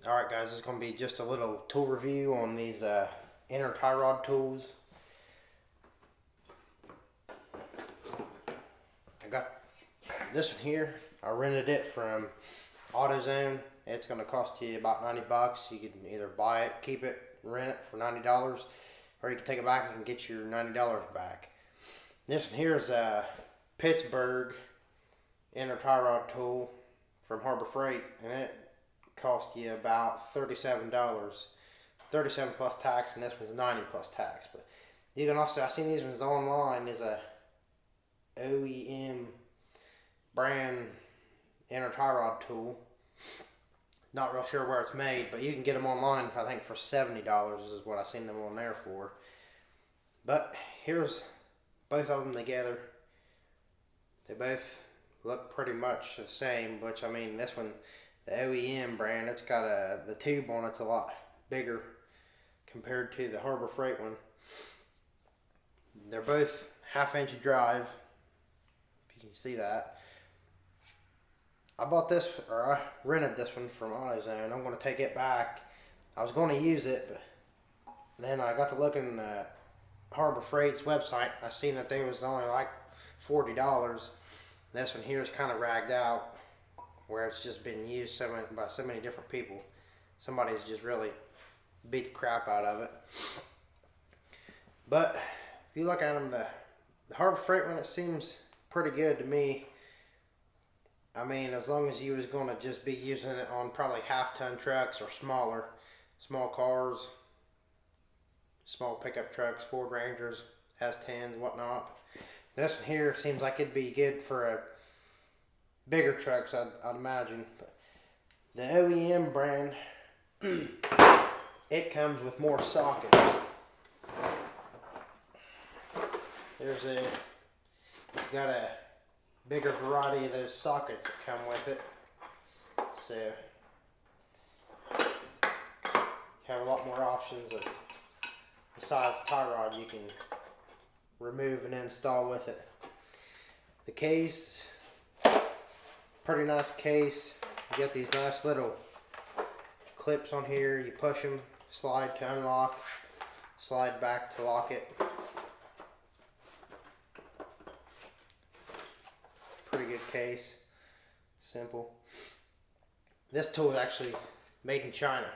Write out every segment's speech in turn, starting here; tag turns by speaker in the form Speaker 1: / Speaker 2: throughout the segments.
Speaker 1: Alright guys, it's going to be just a little tool review on these inner tie rod tools. I got this one here. I rented it from AutoZone. It's going to cost you about 90 bucks. You can either buy it, keep it, rent it for $90, or you can take it back and get your $90 back. This one here is a Pittsburg inner tie rod tool from Harbor Freight, and it cost you about $37. 37 plus tax, and this one's 90 plus tax. But you can also, I've seen these ones online. There's a OEM brand inner tie rod tool. Not real sure where it's made, but you can get them online, I think, for $70 is what I've seen them on there for. But here's both of them together. They both look pretty much the same, which, I mean, this one, the OEM brand, it's got the tube on it's a lot bigger compared to the Harbor Freight one. They're both 1/2 inch drive, if you can see that. I bought this, or I rented this one from AutoZone. I'm going to take it back. I was going to use it, but then I got to looking at Harbor Freight's website. I seen that they was only like $40. This one here is kind of ragged out, where it's just been used by so many different people. Somebody's just really beat the crap out of it. But if you look at them, the Harbor Freight one, it seems pretty good to me. I mean, as long as you was going to just be using it on probably 1/2 ton trucks or small cars, small pickup trucks, Ford Rangers, S10s, whatnot. This one here seems like it'd be good for bigger trucks, I'd imagine. But the OEM brand, it comes with more sockets. Got a bigger variety of those sockets that come with it. So you have a lot more options of the size of tie rod you can remove and install with it. The case, pretty nice case. You get these nice little clips on here. You push them, slide to unlock, slide back to lock it. Pretty good case, simple. This tool is actually made in China.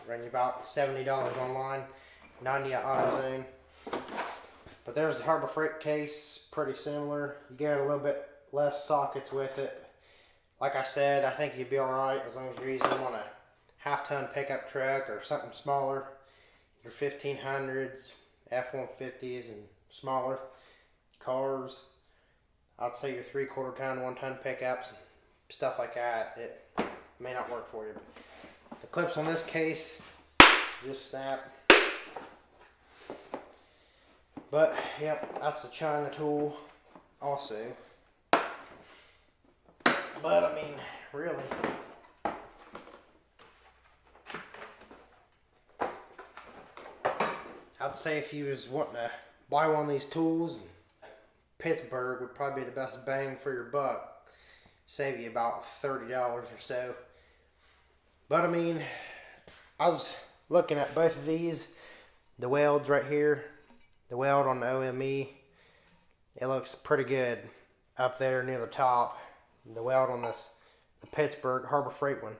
Speaker 1: Run you about $70 online, 90 at AutoZone. But there's the Harbor Freight case, pretty similar. You get a little bit less sockets with it. Like I said, I think you'd be alright as long as you're using them on a 1/2 ton pickup truck or something smaller. Your 1500s, F-150s and smaller cars. I'd say your 3/4 ton, 1 ton pickups, stuff like that, it may not work for you. But the clips on this case just snap. But, yep, that's the China tool also. But, I mean, really, I'd say if you was wanting to buy one of these tools, Pittsburg would probably be the best bang for your buck. Save you about $30 or so. But, I mean, I was looking at both of these. The welds right here. The weld on the OME, it looks pretty good up there near the top. The weld on the Pittsburg Harbor Freight one,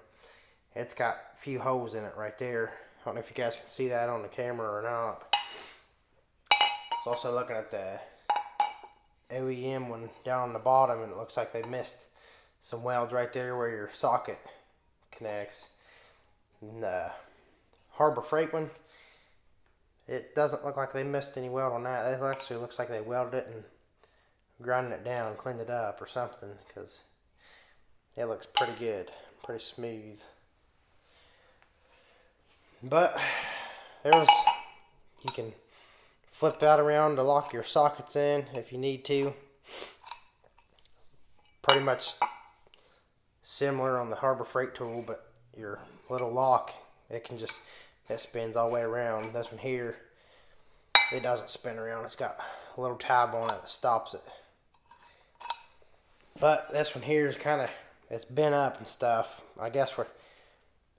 Speaker 1: it's got a few holes in it right there. I don't know if you guys can see that on the camera or not. I was also looking at the OEM one down on the bottom, and it looks like they missed some welds right there where your socket connects. And the Harbor Freight one, it doesn't look like they missed any weld on that. It actually looks like they welded it and grinded it down, cleaned it up or something, because it looks pretty good, pretty smooth. But you can flip that around to lock your sockets in if you need to. Pretty much similar on the Harbor Freight tool, but your little lock, it spins all the way around. This one here, it doesn't spin around. It's got a little tab on it that stops it. But this one here is kind of, it's bent up and stuff. I guess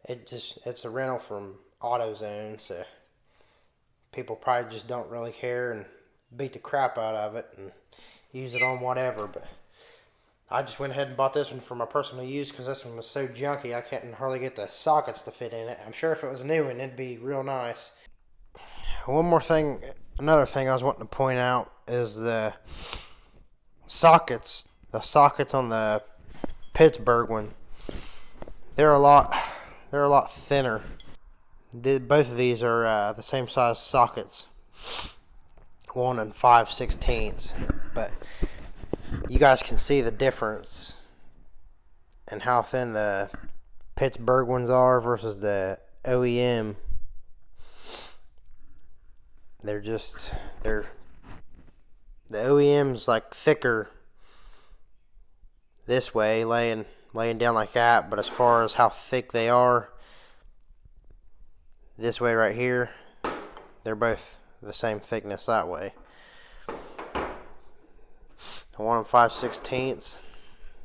Speaker 1: It's a rental from AutoZone, so people probably just don't really care and beat the crap out of it and use it on whatever. But I just went ahead and bought this one for my personal use because this one was so junky I couldn't hardly get the sockets to fit in it. I'm sure if it was a new one, it'd be real nice. Another thing I was wanting to point out is the sockets. The sockets on the Pittsburg one, they're a lot thinner. Both of these are the same size sockets, 1 5/16, but you guys can see the difference in how thin the Pittsburg ones are versus the OEM. The OEM's like thicker this way, laying down like that, but as far as how thick they are this way right here, they're both the same thickness that way. 1 5/16,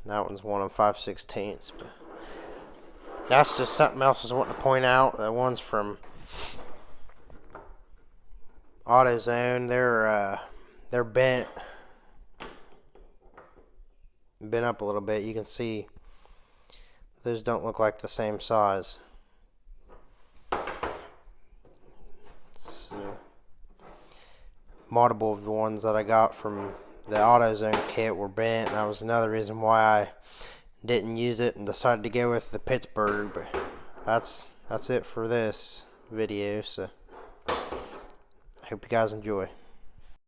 Speaker 1: that one's 1 5/16, but that's just something else I was wanting to point out. The ones from AutoZone, they're bent up a little bit. You can see those don't look like the same size. So, multiple of the ones that I got from the AutoZone kit were bent. That was another reason why I didn't use it and decided to go with the Pittsburg. But that's it for this video. So I hope you guys enjoy.